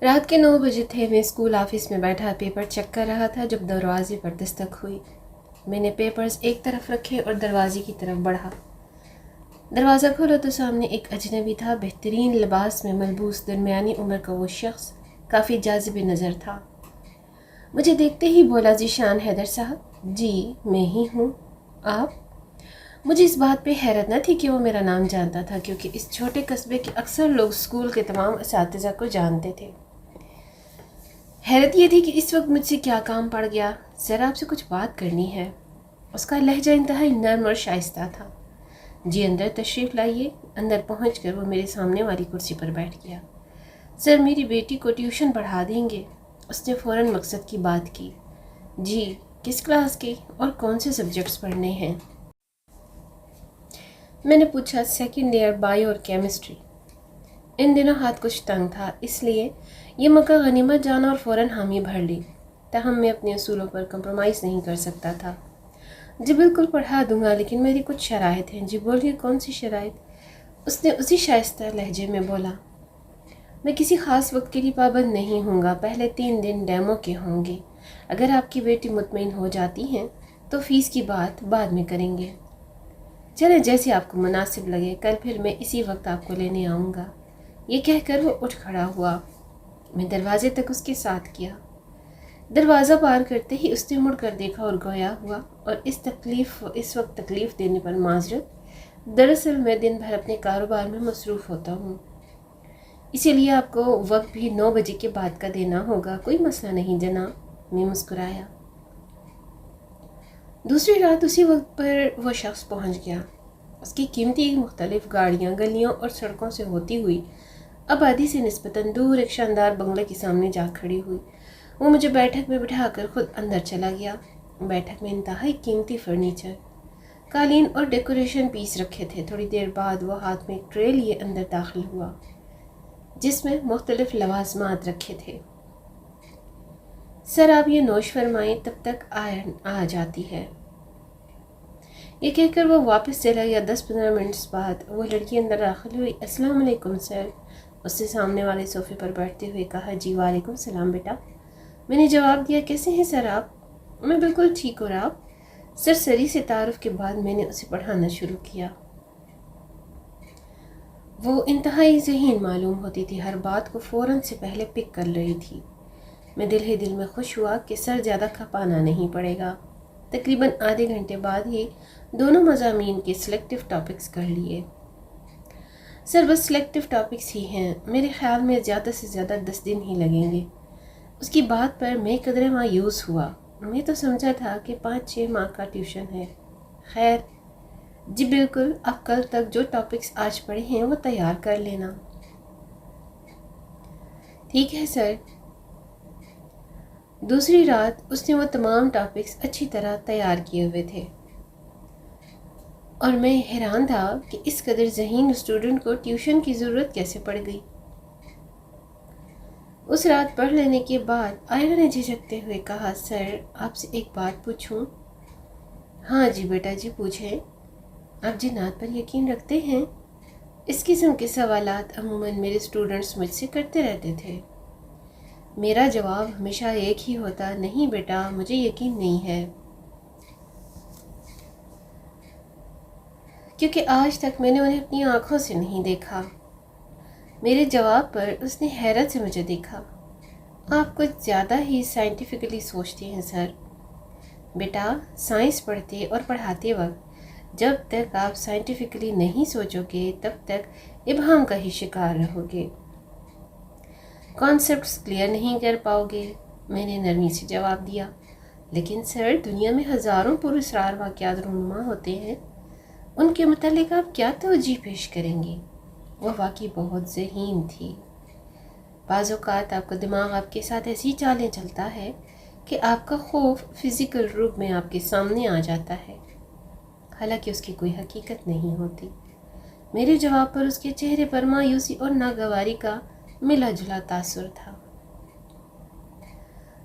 رات کے 9 بجے تھے۔ میں اسکول آفس میں بیٹھا پیپر چیک کر رہا تھا جب دروازے پر دستک ہوئی۔ میں نے پیپرز ایک طرف رکھے اور دروازے کی طرف بڑھا۔ دروازہ کھولا تو سامنے ایک اجنبی تھا، بہترین لباس میں ملبوس درمیانی عمر کا وہ شخص کافی جاذب نظر تھا۔ مجھے دیکھتے ہی بولا، ذیشان حیدر صاحب۔ جی میں ہی ہوں، آپ؟ مجھے اس بات پہ حیرت نہ تھی کہ وہ میرا نام جانتا تھا، کیونکہ اس چھوٹے قصبے کے اکثر لوگ اسکول کے تمام اساتذہ کو جانتے تھے۔ حیرت یہ تھی کہ اس وقت مجھ سے کیا کام پڑ گیا۔ سر آپ سے کچھ بات کرنی ہے۔ اس کا لہجہ انتہائی نرم اور شائستہ تھا۔ جی اندر تشریف لائیے۔ اندر پہنچ کر وہ میرے سامنے والی کرسی پر بیٹھ گیا۔ سر میری بیٹی کو ٹیوشن پڑھا دیں گے؟ اس نے فوراً مقصد کی بات کی۔ جی، کس کلاس کی اور کون سے سبجیکٹس پڑھنے ہیں؟ میں نے پوچھا۔ سیکنڈ ایئر بایو اور کیمسٹری۔ ان دنوں ہاتھ کچھ تنگ تھا، اس لیے یہ موقع غنیمت جانا اور فوراً حامی بھر لی۔ تاہم میں اپنے اصولوں پر کمپرومائز نہیں کر سکتا تھا۔ جی بالکل پڑھا دوں گا، لیکن میری کچھ شرائط ہیں۔ جی بولیے، کون سی شرائط؟ اس نے اسی شائستہ لہجے میں بولا۔ میں کسی خاص وقت کے لیے پابند نہیں ہوں گا، پہلے 3 دن ڈیمو کے ہوں گے۔ اگر آپ کی بیٹی مطمئن ہو جاتی ہیں تو فیس کی بات بعد میں کریں گے۔ چلیں جیسے آپ کو مناسب لگے، کل پھر میں اسی وقت آپ کو لینے آؤں گا۔ یہ کہہ کر وہ اٹھ کھڑا ہوا۔ میں دروازے تک اس کے ساتھ کیا۔ دروازہ پار کرتے ہی اس نے مڑ کر دیکھا اور گویا ہوا، اور اس وقت تکلیف دینے پر معذرت۔ دراصل میں دن بھر اپنے کاروبار میں مصروف ہوتا ہوں، اسی لیے آپ کو وقت بھی 9 بجے کے بعد کا دینا ہوگا۔ کوئی مسئلہ نہیں جناب، میں مسکرایا۔ دوسری رات اسی وقت پر وہ شخص پہنچ گیا۔ اس کی قیمتی مختلف گاڑیاں گلیوں اور سڑکوں سے ہوتی ہوئی آبادی سے نسبتاً دور ایک شاندار بنگلے کے سامنے جا کھڑی ہوئی۔ وہ مجھے بیٹھک میں بٹھا کر خود اندر چلا گیا۔ بیٹھک میں انتہائی قیمتی فرنیچر، قالین اور ڈیکوریشن پیس رکھے تھے۔ تھوڑی دیر بعد وہ ہاتھ میں ایک ٹرے لیے اندر داخل ہوا، جس میں مختلف لوازمات رکھے تھے۔ سر آپ یہ نوش فرمائیں، تب تک آ جاتی ہے۔ یہ کہہ کر وہ واپس چلا گیا۔ 10-15 منٹس بعد وہ لڑکی اندر داخل ہوئی۔ السلام علیکم سر، اس نے سامنے والے صوفے پر بیٹھتے ہوئے کہا۔ جی وعلیکم السلام بیٹا، میں نے جواب دیا۔ کیسے ہیں سر آپ؟ میں بالکل ٹھیک، اور آپ؟ سرسری سے تعارف کے بعد میں نے اسے پڑھانا شروع کیا۔ وہ انتہائی ذہین معلوم ہوتی تھی، ہر بات کو فوراً سے پہلے پک کر رہی تھی۔ میں دل ہی دل میں خوش ہوا کہ سر زیادہ کھپانا نہیں پڑے گا۔ تقریباً آدھے گھنٹے بعد ہی دونوں مضامین کے سلیکٹیو ٹاپکس کر لیے۔ سر بس سلیکٹیو ٹاپکس ہی ہیں، میرے خیال میں زیادہ سے زیادہ 10 دن ہی لگیں گے۔ اس کی بات پر میں قدرے مایوس ہوا۔ میں تو سمجھا تھا کہ 5-6 ماہ کا ٹیوشن ہے۔ خیر، جی بالکل، آپ کل تک جو ٹاپکس آج پڑھے ہیں وہ تیار کر لینا۔ ٹھیک ہے سر۔ دوسری رات اس نے وہ تمام ٹاپکس اچھی طرح تیار کیے ہوئے تھے، اور میں حیران تھا کہ اس قدر ذہین اسٹوڈنٹ کو ٹیوشن کی ضرورت کیسے پڑ گئی۔ اس رات پڑھ لینے کے بعد آئرہ نے جھجکتے ہوئے کہا، سر آپ سے ایک بات پوچھوں؟ ہاں جی بیٹا جی پوچھیں۔ آپ جنات پر یقین رکھتے ہیں؟ اس قسم کے سوالات عموماً میرے اسٹوڈنٹس مجھ سے کرتے رہتے تھے۔ میرا جواب ہمیشہ ایک ہی ہوتا، نہیں بیٹا مجھے یقین نہیں ہے، کیونکہ آج تک میں نے انہیں اپنی آنکھوں سے نہیں دیکھا۔ میرے جواب پر اس نے حیرت سے مجھے دیکھا۔ آپ کچھ زیادہ ہی سائنٹیفکلی سوچتے ہیں سر۔ بیٹا، سائنس پڑھتے اور پڑھاتے وقت جب تک آپ سائنٹیفکلی نہیں سوچو گے تب تک ابہام کا ہی شکار رہو گے، کانسیپٹس کلیئر نہیں کر پاؤ گے۔ میں نے نرمی سے جواب دیا، لیکن سر دنیا میں ہزاروں پراسرار واقعات رونما ہوتے ہیں، ان کے متعلق آپ کیا توجہ پیش کریں گے؟ وہ واقعی بہت ذہین تھی۔ بعض اوقات آپ کا دماغ آپ کے ساتھ ایسی چالیں چلتا ہے کہ آپ کا خوف فزیکل روپ میں آپ کے سامنے آ جاتا ہے، حالانکہ اس کی کوئی حقیقت نہیں ہوتی۔ میرے جواب پر اس کے چہرے پر مایوسی اور ناگواری کا ملا جلا تاثر تھا۔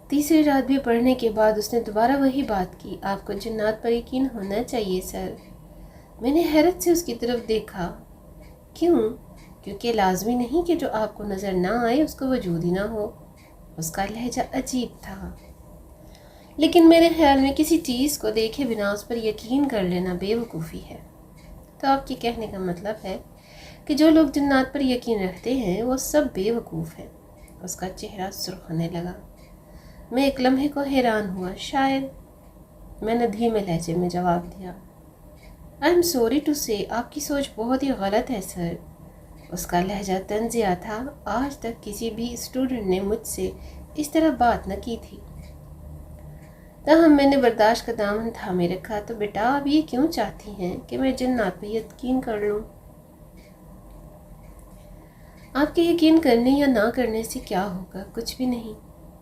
تیسری رات بھی پڑھنے کے بعد اس نے دوبارہ وہی بات کی، آپ کو جنات پر یقین ہونا چاہیے سر۔ میں نے حیرت سے اس کی طرف دیکھا۔ کیوں؟ کیونکہ لازمی نہیں کہ جو آپ کو نظر نہ آئے اس کو وجود ہی نہ ہو۔ اس کا لہجہ عجیب تھا، لیکن میرے خیال میں کسی چیز کو دیکھے بنا اس پر یقین کر لینا بے وقوفی ہے۔ تو آپ کے کہنے کا مطلب ہے کہ جو لوگ جنات پر یقین رکھتے ہیں وہ سب بے وقوف ہیں۔ اس کا چہرہ سرخ ہونے لگا۔ میں ایک لمحے کو حیران ہوا۔ شاید، میں نے دھیمے لہجے میں جواب دیا۔ آئی ایم سوری ٹو سے، آپ کی سوچ بہت ہی غلط ہے سر۔ اس کا لہجہ طنزیہ تھا۔ آج تک کسی بھی اسٹوڈنٹ نے مجھ سے اس طرح بات نہ کی تھی۔ تاہم میں نے برداشت کا دامن تھامے رکھا۔ تو بیٹا آپ یہ کیوں چاہتی ہیں کہ میں جنات پہ یقین کر لوں؟ آپ کے یقین کرنے یا نہ کرنے سے کیا ہوگا؟ کچھ بھی نہیں۔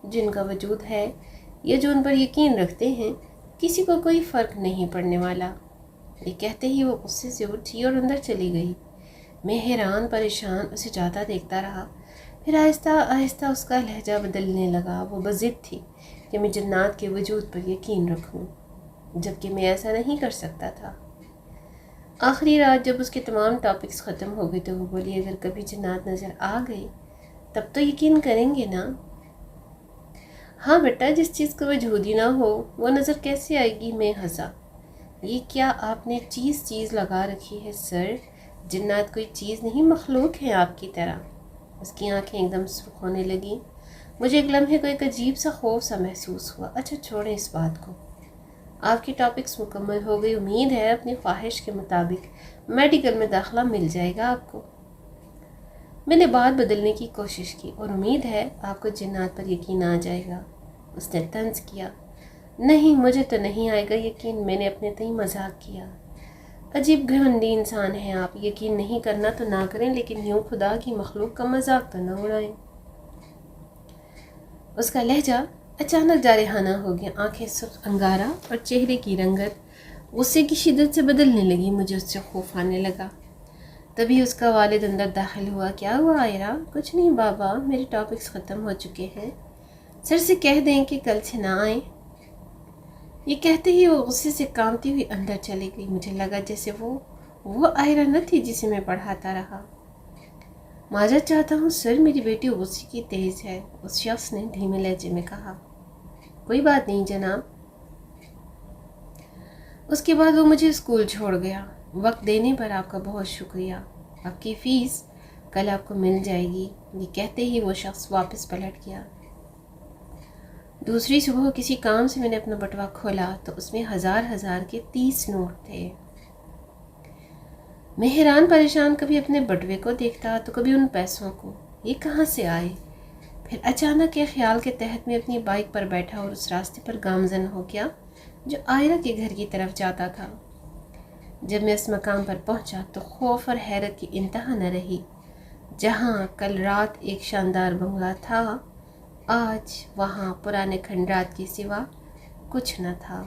جن کا وجود ہے یا جو ان پر یقین رکھتے ہیں، کسی کو کوئی فرق نہیں پڑنے والا۔ یہ کہتے ہی وہ غصے سے اٹھی اور اندر چلی گئی۔ میں حیران پریشان اسے جاتا دیکھتا رہا۔ پھر آہستہ آہستہ اس کا لہجہ بدلنے لگا۔ وہ بضد تھی کہ میں جنات کے وجود پر یقین رکھوں، جبکہ میں ایسا نہیں کر سکتا تھا۔ آخری رات جب اس کے تمام ٹاپکس ختم ہو گئے تو وہ بولی، اگر کبھی جنات نظر آ گئی تب تو یقین کریں گے نا؟ ہاں بیٹا، جس چیز کا وجود ہی نہ ہو وہ نظر کیسے آئے گی؟ میں ہنسا۔ یہ کیا آپ نے چیز لگا رکھی ہے سر؟ جنات کوئی چیز نہیں، مخلوق ہے آپ کی طرح۔ اس کی آنکھیں ایک دم سرخ ہونے لگیں۔ مجھے ایک لمحے کو ایک عجیب سا خوف سا محسوس ہوا۔ اچھا چھوڑیں اس بات کو، آپ کی ٹاپکس مکمل ہو گئی۔ امید ہے اپنی خواہش کے مطابق میڈیکل میں داخلہ مل جائے گا آپ کو۔ میں نے بات بدلنے کی کوشش کی، اور امید ہے آپ کو جنات پر یقین آ جائے گا۔ اس نے طنز کیا۔ نہیں، مجھے تو نہیں آئے گا یقین۔ میں نے اپنے تئیں مذاق کیا۔ عجیب گھمنڈی انسان ہیں آپ۔ یقین نہیں کرنا تو نہ کریں، لیکن یوں خدا کی مخلوق کا مذاق تو نہ اڑائیں۔ اس کا لہجہ اچانک جارحانہ ہو گیا۔ آنکھیں سرخ انگارہ اور چہرے کی رنگت غصے کی شدت سے بدلنے لگی۔ مجھے اس سے خوف آنے لگا۔ تبھی اس کا والد اندر داخل ہوا۔ کیا ہوا آئرہ؟ کچھ نہیں بابا، میرے ٹاپکس ختم ہو چکے ہیں۔ سر سے کہہ دیں کہ کل سے نہ آئیں۔ یہ کہتے ہی وہ غصے سے کانپتی ہوئی اندر چلی گئی۔ مجھے لگا جیسے وہ آئرہ نہ تھی جسے میں پڑھاتا رہا۔ معذرت چاہتا ہوں سر، میری بیٹی غصے کی تیز ہے، اس شخص نے دھیمے لہجے میں کہا۔ کوئی بات نہیں جناب۔ اس کے بعد وہ مجھے اسکول چھوڑ گیا۔ وقت دینے پر آپ کا بہت شکریہ۔ آپ کی فیس کل آپ کو مل جائے گی۔ یہ کہتے ہی وہ شخص واپس پلٹ گیا۔ دوسری صبح کسی کام سے میں نے اپنا بٹوا کھولا تو اس میں ہزار کے 30 نوٹ تھے۔ میں حیران پریشان کبھی اپنے بٹوے کو دیکھتا تو کبھی ان پیسوں کو۔ یہ کہاں سے آئے؟ پھر اچانک کے خیال کے تحت میں اپنی بائک پر بیٹھا اور اس راستے پر گامزن ہو گیا جو آئرہ کے گھر کی طرف جاتا تھا۔ جب میں اس مقام پر پہنچا تو خوف اور حیرت کی انتہا نہ رہی۔ جہاں کل رات ایک شاندار بنگلہ تھا، آج وہاں پرانے کھنڈرات کے سوا کچھ نہ تھا۔